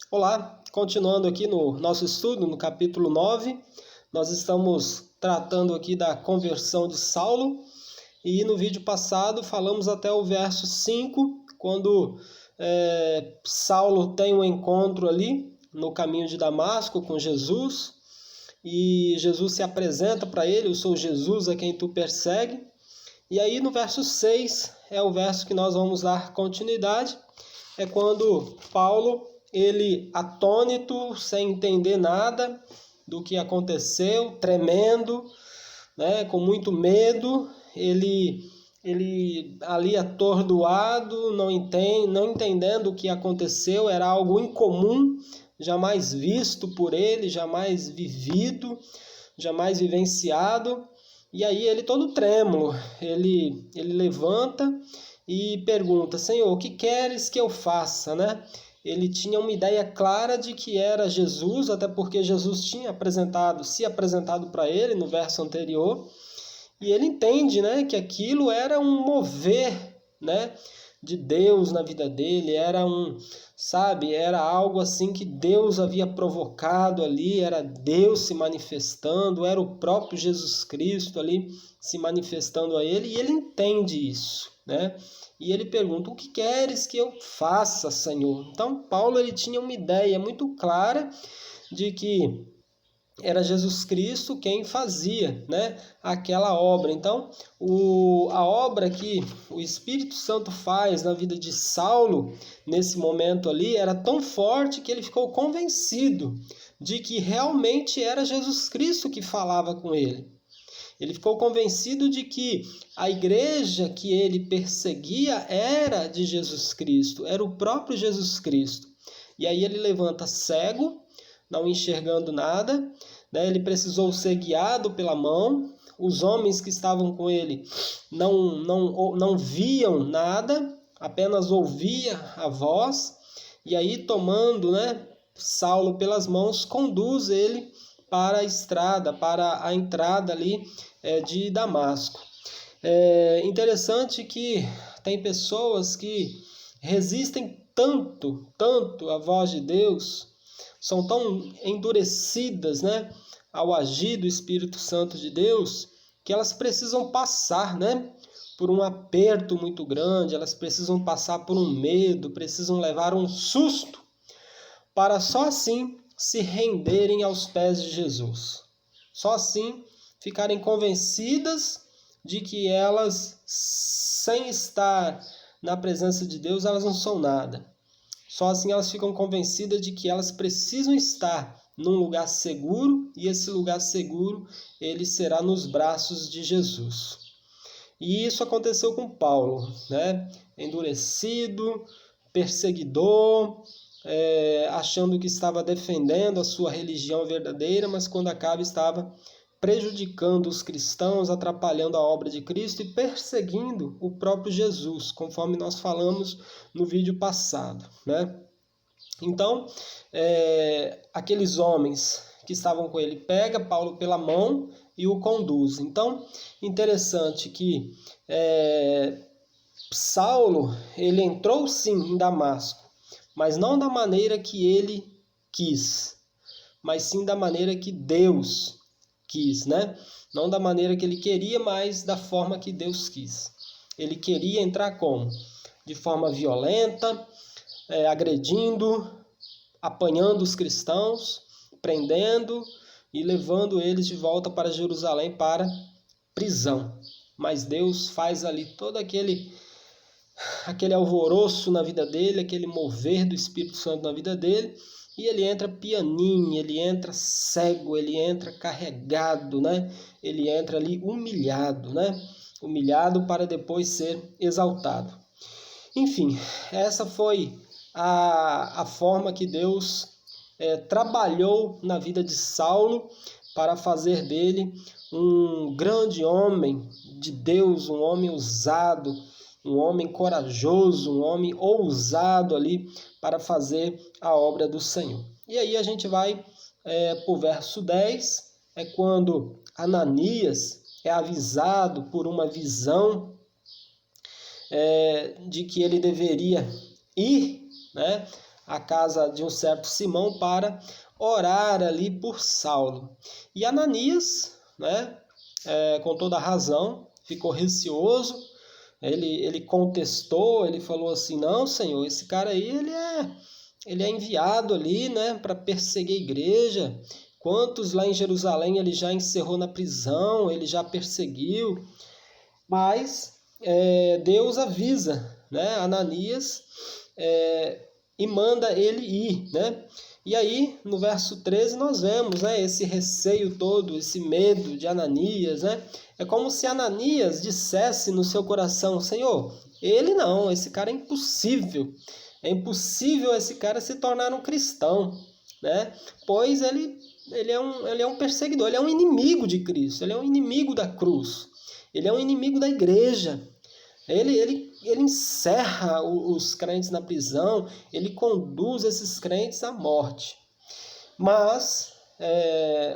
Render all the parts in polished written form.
Olá, continuando aqui no nosso estudo, no capítulo 9, nós estamos tratando aqui da conversão de Saulo e no vídeo passado falamos até o verso 5, quando Saulo tem um encontro ali no caminho de Damasco com Jesus e Jesus se apresenta para ele: eu sou Jesus a quem tu persegue. E aí no verso 6 é o verso que nós vamos dar continuidade, é quando Paulo, ele atônito, sem entender nada do que aconteceu, tremendo, né, com muito medo, ele ali atordoado, não entendendo o que aconteceu, era algo incomum, jamais visto por ele, jamais vivido, jamais vivenciado. E aí ele todo trêmulo, ele levanta e pergunta: Senhor, o que queres que eu faça, né? Ele tinha uma ideia clara de que era Jesus, até porque Jesus tinha se apresentado para ele no verso anterior, e ele entende, né, que aquilo era um mover, né, de Deus na vida dele, era era algo assim que Deus havia provocado ali, era Deus se manifestando, era o próprio Jesus Cristo ali se manifestando a ele, e ele entende isso, né? E ele pergunta: o que queres que eu faça, Senhor? Então Paulo, ele tinha uma ideia muito clara de que era Jesus Cristo quem fazia, né, aquela obra. Então, a obra que o Espírito Santo faz na vida de Saulo, nesse momento ali, era tão forte que ele ficou convencido de que realmente era Jesus Cristo que falava com ele. Ele ficou convencido de que a igreja que ele perseguia era de Jesus Cristo, era o próprio Jesus Cristo. E aí ele levanta cego, não enxergando nada, né? Ele precisou ser guiado pela mão. Os homens que estavam com ele não viam nada, apenas ouvia a voz. E aí, tomando, né, Saulo pelas mãos, conduz ele para a estrada, para a entrada ali de Damasco. É interessante que tem pessoas que resistem tanto à voz de Deus, são tão endurecidas, né, ao agir do Espírito Santo de Deus, que elas precisam passar, né, por um aperto muito grande, elas precisam passar por um medo, precisam levar um susto, para só assim se renderem aos pés de Jesus. Só assim ficarem convencidas de que elas, sem estar na presença de Deus, elas não são nada. Só assim elas ficam convencidas de que elas precisam estar num lugar seguro, e esse lugar seguro ele será nos braços de Jesus. E isso aconteceu com Paulo, né? Endurecido, perseguidor, achando que estava defendendo a sua religião verdadeira, mas quando acaba estava prejudicando os cristãos, atrapalhando a obra de Cristo e perseguindo o próprio Jesus, conforme nós falamos no vídeo passado, né? Então, aqueles homens que estavam com ele pega Paulo pela mão e o conduz. Então, interessante que Saulo, ele entrou sim em Damasco, mas não da maneira que ele quis, mas sim da maneira que Deus quis, né? Não da maneira que ele queria, mas da forma que Deus quis. Ele queria entrar como? De forma violenta, agredindo, apanhando os cristãos, prendendo e levando eles de volta para Jerusalém para prisão. Mas Deus faz ali todo aquele alvoroço na vida dele, aquele mover do Espírito Santo na vida dele, e ele entra pianinho, ele entra cego, ele entra carregado, né? Ele entra ali humilhado, né? Humilhado para depois ser exaltado. Enfim, essa foi a forma que Deus trabalhou na vida de Saulo para fazer dele um grande homem de Deus, um homem usado, um homem corajoso, um homem ousado ali para fazer a obra do Senhor. E aí a gente vai para o verso 10, é quando Ananias é avisado por uma visão de que ele deveria ir, né, à casa de um certo Simão para orar ali por Saulo. E Ananias, né, com toda razão, ficou receoso. Ele contestou, ele falou assim: não, Senhor, esse cara aí ele é enviado ali, né, para perseguir a igreja. Quantos lá em Jerusalém ele já encerrou na prisão, ele já perseguiu. Mas Deus avisa, né, Ananias, e manda ele ir, né? E aí, no verso 13, nós vemos, né, esse receio todo, esse medo de Ananias, né? É como se Ananias dissesse no seu coração: Senhor, ele não, esse cara é impossível. É impossível esse cara se tornar um cristão, né? Pois ele é um perseguidor, ele é um inimigo de Cristo, ele é um inimigo da cruz, ele é um inimigo da igreja. Ele encerra os crentes na prisão, ele conduz esses crentes à morte. Mas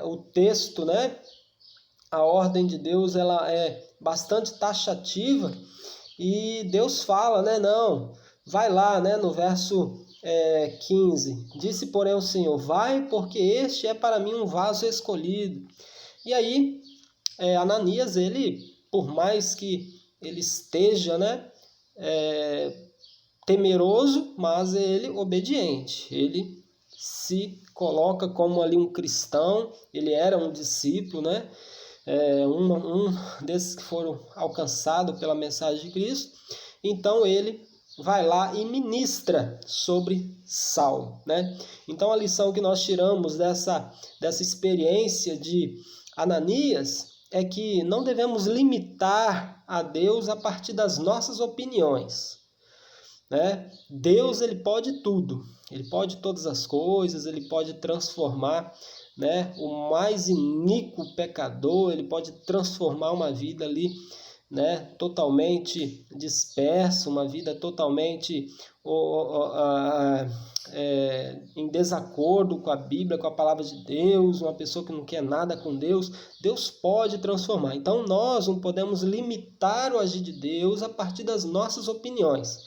o texto, né, a ordem de Deus, ela é bastante taxativa e Deus fala, né, não, vai lá, né, no verso 15, disse porém o Senhor, vai porque este é para mim um vaso escolhido. E aí Ananias, ele, por mais que ele esteja, né, temeroso, mas ele obediente, ele se coloca como ali um cristão, ele era um discípulo, né, um desses que foram alcançados pela mensagem de Cristo. Então ele vai lá e ministra sobre Saulo, né? Então a lição que nós tiramos dessa experiência de Ananias é que não devemos limitar a Deus a partir das nossas opiniões, né? Deus, ele pode tudo, ele pode todas as coisas, ele pode transformar, né, o mais iníquo pecador, ele pode transformar uma vida ali, né, totalmente dispersa, uma vida totalmente em desacordo com a Bíblia, com a palavra de Deus, uma pessoa que não quer nada com Deus. Deus pode transformar. Então nós não podemos limitar o agir de Deus a partir das nossas opiniões.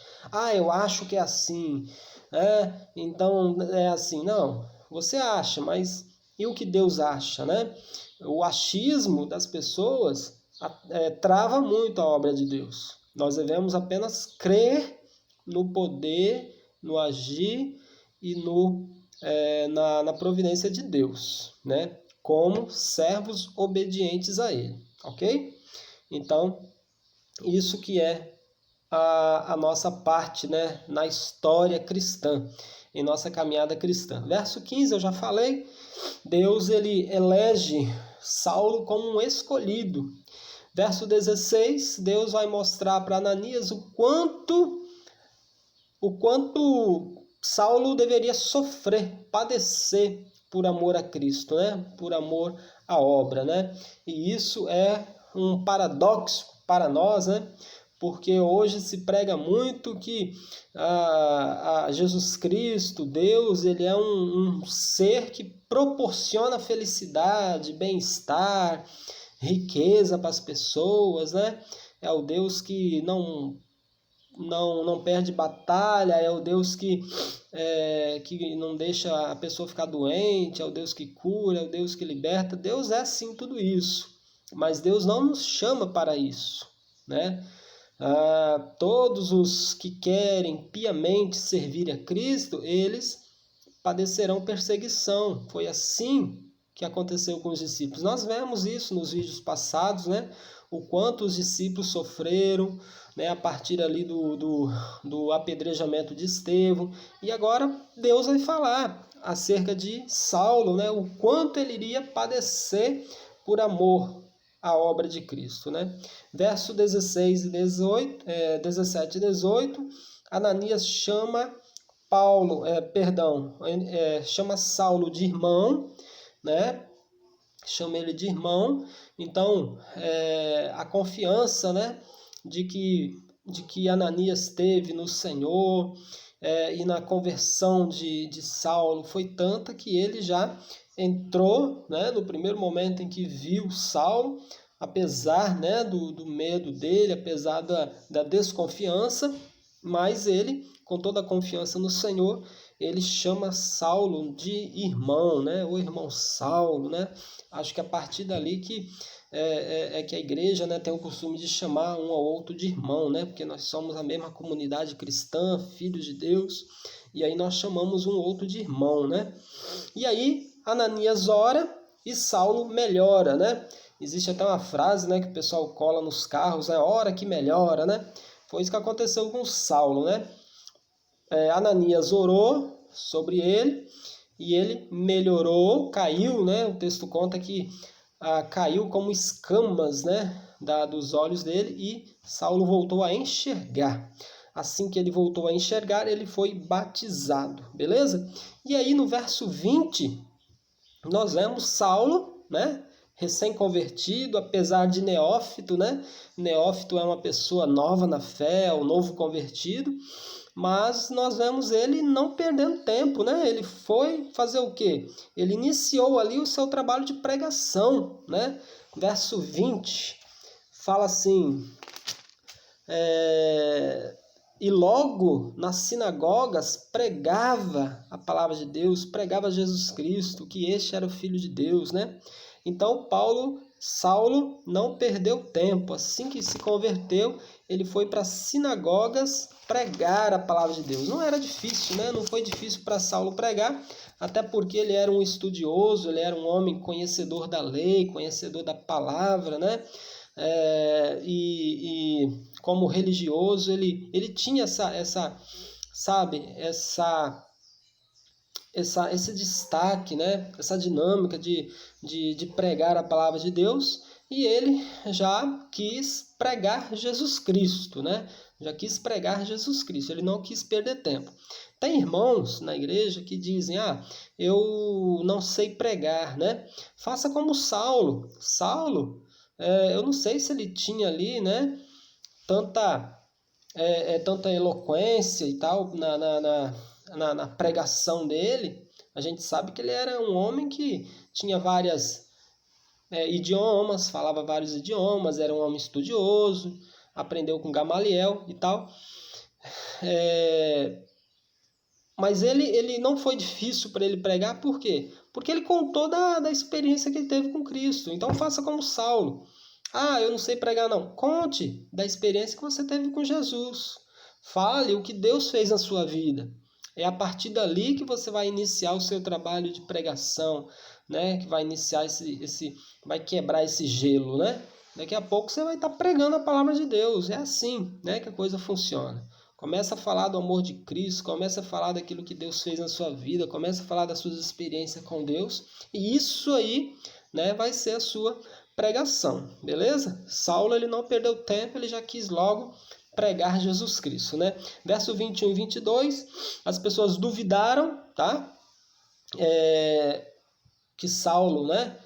Eu acho que é assim, então é assim. Não, você acha, mas e o que Deus acha, né? O achismo das pessoas trava muito a obra de Deus. Nós devemos apenas crer no poder, no agir e na providência de Deus, né? Como servos obedientes a Ele, ok? Então, isso que é a nossa parte, né, na história cristã, em nossa caminhada cristã. Verso 15, eu já falei, Deus, ele elege Saulo como um escolhido. Verso 16, Deus vai mostrar para Ananias o quanto Saulo deveria sofrer, padecer por amor a Cristo, né? Por amor à obra, né? E isso é um paradoxo para nós, né? Porque hoje se prega muito que Jesus Cristo, Deus, ele é um ser que proporciona felicidade, bem-estar, riqueza para as pessoas, né? É o Deus que não perde batalha, é o Deus que não deixa a pessoa ficar doente, é o Deus que cura, é o Deus que liberta. Deus é sim tudo isso, mas Deus não nos chama para isso, né? Todos os que querem piamente servir a Cristo, eles padecerão perseguição. Foi assim que aconteceu com os discípulos. Nós vemos isso nos vídeos passados, né? O quanto os discípulos sofreram, né, a partir ali do apedrejamento de Estevão. E agora Deus vai falar acerca de Saulo, né, o quanto ele iria padecer por amor à obra de Cristo, né? Verso 16 e 18, 17 e 18, Ananias chama chama Saulo de irmão, né? Chama ele de irmão. Então, a confiança, né, de que Ananias teve no Senhor e na conversão de Saulo foi tanta que ele já entrou, né, no primeiro momento em que viu Saulo, apesar, né, do medo dele, apesar da desconfiança, mas ele, com toda a confiança no Senhor, ele chama Saulo de irmão, né? O irmão Saulo, né? Acho que a partir dali que que a igreja, né, tem o costume de chamar um ao outro de irmão, né? Porque nós somos a mesma comunidade cristã, filhos de Deus, e aí nós chamamos um outro de irmão, né? E aí Ananias ora e Saulo melhora, né? Existe até uma frase, né, que o pessoal cola nos carros, é hora que melhora, né? Foi isso que aconteceu com Saulo, né? Ananias orou sobre ele e ele melhorou, caiu, né? O texto conta que caiu como escamas, né, dos olhos dele, e Saulo voltou a enxergar. Assim que ele voltou a enxergar, ele foi batizado, beleza? E aí no verso 20, nós vemos Saulo, né, recém-convertido, apesar de neófito, né? Neófito é uma pessoa nova na fé, um novo convertido, mas nós vemos ele não perdendo tempo, né? Ele foi fazer o quê? Ele iniciou ali o seu trabalho de pregação, né? Verso 20 fala assim: e logo nas sinagogas pregava a palavra de Deus, pregava Jesus Cristo, que este era o Filho de Deus, né? Então Saulo não perdeu tempo. Assim que se converteu, ele foi para as sinagogas pregar a palavra de Deus. Não era difícil, né? Não foi difícil para Saulo pregar, até porque ele era um estudioso, ele era um homem conhecedor da lei, conhecedor da palavra, né? E como religioso, ele tinha esse destaque, né? Essa dinâmica de pregar a palavra de Deus, e ele já quis pregar Jesus Cristo, né? Já quis pregar Jesus Cristo, ele não quis perder tempo. Tem irmãos na igreja que dizem: eu não sei pregar, né? Faça como Saulo. Eu não sei se ele tinha ali, né, tanta eloquência e tal na pregação dele. A gente sabe que ele era um homem que tinha várias idiomas, falava vários idiomas, era um homem estudioso, aprendeu com Gamaliel e tal. Mas ele não foi difícil para ele pregar, por quê? Porque ele contou da experiência que ele teve com Cristo. Então faça como Saulo. Eu não sei pregar não. Conte da experiência que você teve com Jesus. Fale o que Deus fez na sua vida. É a partir dali que você vai iniciar o seu trabalho de pregação, né? Que vai iniciar vai quebrar esse gelo, né? Daqui a pouco você vai estar pregando a palavra de Deus. É assim, né, que a coisa funciona. Começa a falar do amor de Cristo, começa a falar daquilo que Deus fez na sua vida, começa a falar das suas experiências com Deus, e isso aí, né, vai ser a sua pregação, beleza? Saulo, ele não perdeu tempo, ele já quis logo pregar Jesus Cristo, né? Verso 21 e 22, as pessoas duvidaram, tá? Que Saulo, né,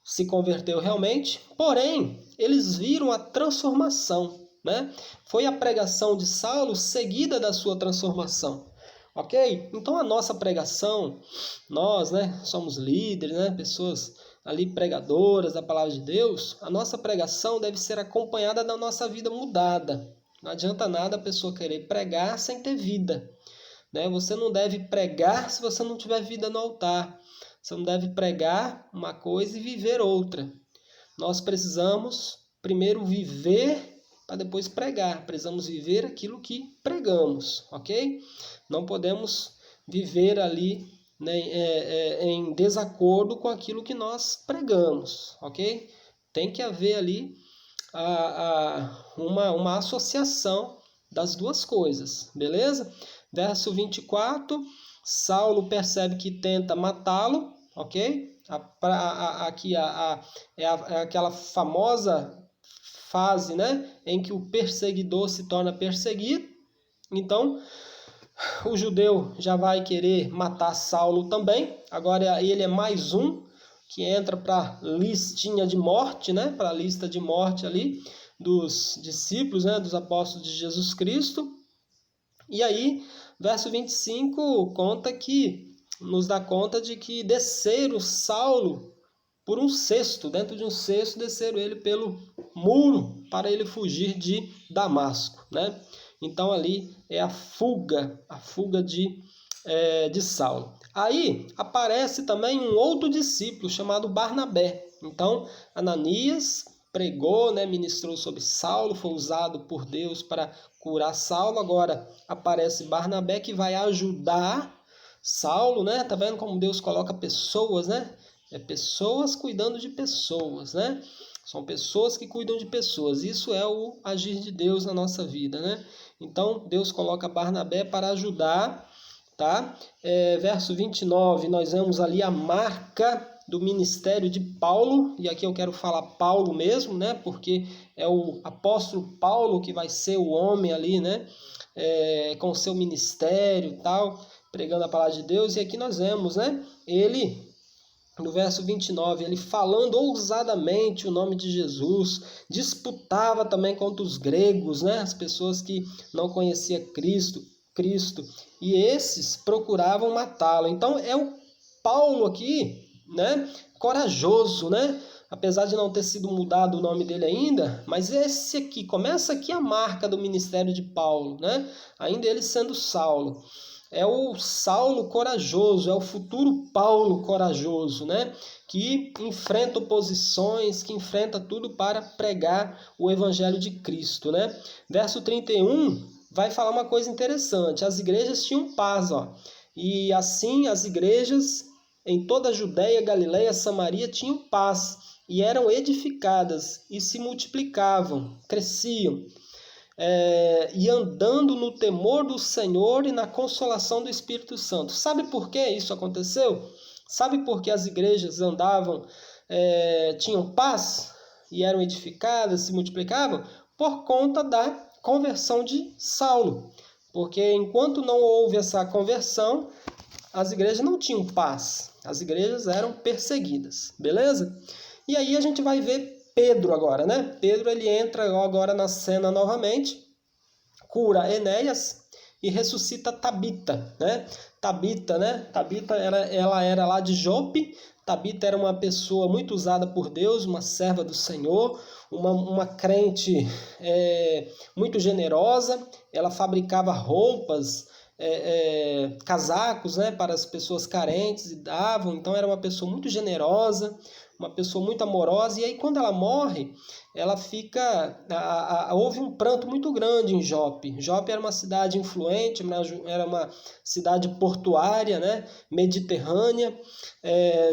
se converteu realmente, porém, eles viram a transformação, né? Foi a pregação de Saulo seguida da sua transformação, ok? Então a nossa pregação, nós, né, somos líderes, né, pessoas ali pregadoras da palavra de Deus, a nossa pregação deve ser acompanhada da nossa vida mudada. Não adianta nada a pessoa querer pregar sem ter vida, né? Você não deve pregar se você não tiver vida no altar. Você não deve pregar uma coisa e viver outra. Nós precisamos primeiro viver para depois pregar. Precisamos viver aquilo que pregamos, ok? Não podemos viver ali, né, em desacordo com aquilo que nós pregamos, ok? Tem que haver ali uma associação das duas coisas, beleza? Verso 24, Saulo percebe que tenta matá-lo, ok? Aqui é aquela famosa fase, né, em que o perseguidor se torna perseguido. Então, o judeu já vai querer matar Saulo também. Agora ele é mais um que entra para a listinha de morte, né, para a lista de morte ali dos discípulos, né, dos apóstolos de Jesus Cristo. E aí, verso 25 nos dá conta de que desceram Saulo por um cesto, dentro de um cesto, desceram ele pelo muro para ele fugir de Damasco, né? Então ali é a fuga de Saulo. Aí aparece também um outro discípulo chamado Barnabé. Então, Ananias pregou, né, ministrou sobre Saulo, foi usado por Deus para curar Saulo. Agora aparece Barnabé, que vai ajudar Saulo, né? Tá vendo como Deus coloca pessoas, né? Pessoas cuidando de pessoas, né? São pessoas que cuidam de pessoas. Isso é o agir de Deus na nossa vida, né? Então, Deus coloca Barnabé para ajudar, tá? Verso 29, nós vemos ali a marca do ministério de Paulo, e aqui eu quero falar Paulo mesmo, né? Porque é o apóstolo Paulo que vai ser o homem ali, né? Com o seu ministério e tal, pregando a palavra de Deus. E aqui nós vemos, né? Ele, no verso 29, ele falando ousadamente o nome de Jesus, disputava também contra os gregos, né? As pessoas que não conheciam Cristo, e esses procuravam matá-lo. Então é o Paulo aqui, né? Corajoso, né? Apesar de não ter sido mudado o nome dele ainda, mas esse aqui, começa aqui a marca do ministério de Paulo, né? Ainda ele sendo Saulo. É o Saulo corajoso, é o futuro Paulo corajoso, né? Que enfrenta oposições, que enfrenta tudo para pregar o evangelho de Cristo, né? Verso 31 vai falar uma coisa interessante. As igrejas tinham paz, ó. E assim as igrejas em toda a Judéia, Galiléia, Samaria tinham paz e eram edificadas e se multiplicavam, cresciam. E andando no temor do Senhor e na consolação do Espírito Santo. Sabe por que isso aconteceu? Sabe por que as igrejas andavam, tinham paz e eram edificadas, se multiplicavam? Por conta da conversão de Saulo. Porque enquanto não houve essa conversão, as igrejas não tinham paz. As igrejas eram perseguidas, beleza? E aí a gente vai ver Pedro agora, né? Pedro, ele entra agora na cena novamente, cura Enéas e ressuscita Tabita, né? Tabita, ela era lá de Jope. Tabita era uma pessoa muito usada por Deus, uma serva do Senhor, uma crente muito generosa. Ela fabricava roupas, casacos, né, para as pessoas carentes e davam. Então era uma pessoa muito generosa, uma pessoa muito amorosa. E aí quando ela morre, ela fica... houve um pranto muito grande em Jope. Jope era uma cidade influente, era uma cidade portuária, né, mediterrânea.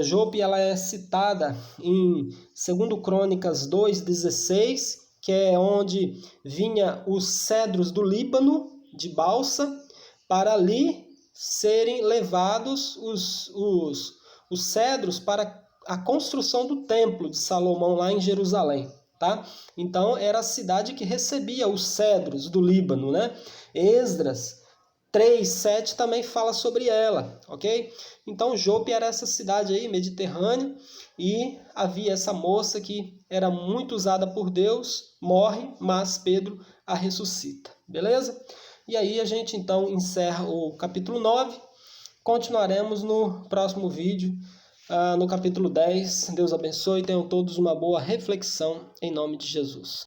Jope, ela é citada em 2 Crônicas 2,16, que é onde vinha os cedros do Líbano de balsa, para ali serem levados os cedros para a construção do templo de Salomão lá em Jerusalém, tá? Então era a cidade que recebia os cedros do Líbano, né? Esdras 3:7 também fala sobre ela, ok? Então Jope era essa cidade aí mediterrânea, e havia essa moça que era muito usada por Deus, morre, mas Pedro a ressuscita, beleza? E aí a gente então encerra o capítulo 9, continuaremos no próximo vídeo, no capítulo 10. Deus abençoe e tenham todos uma boa reflexão em nome de Jesus.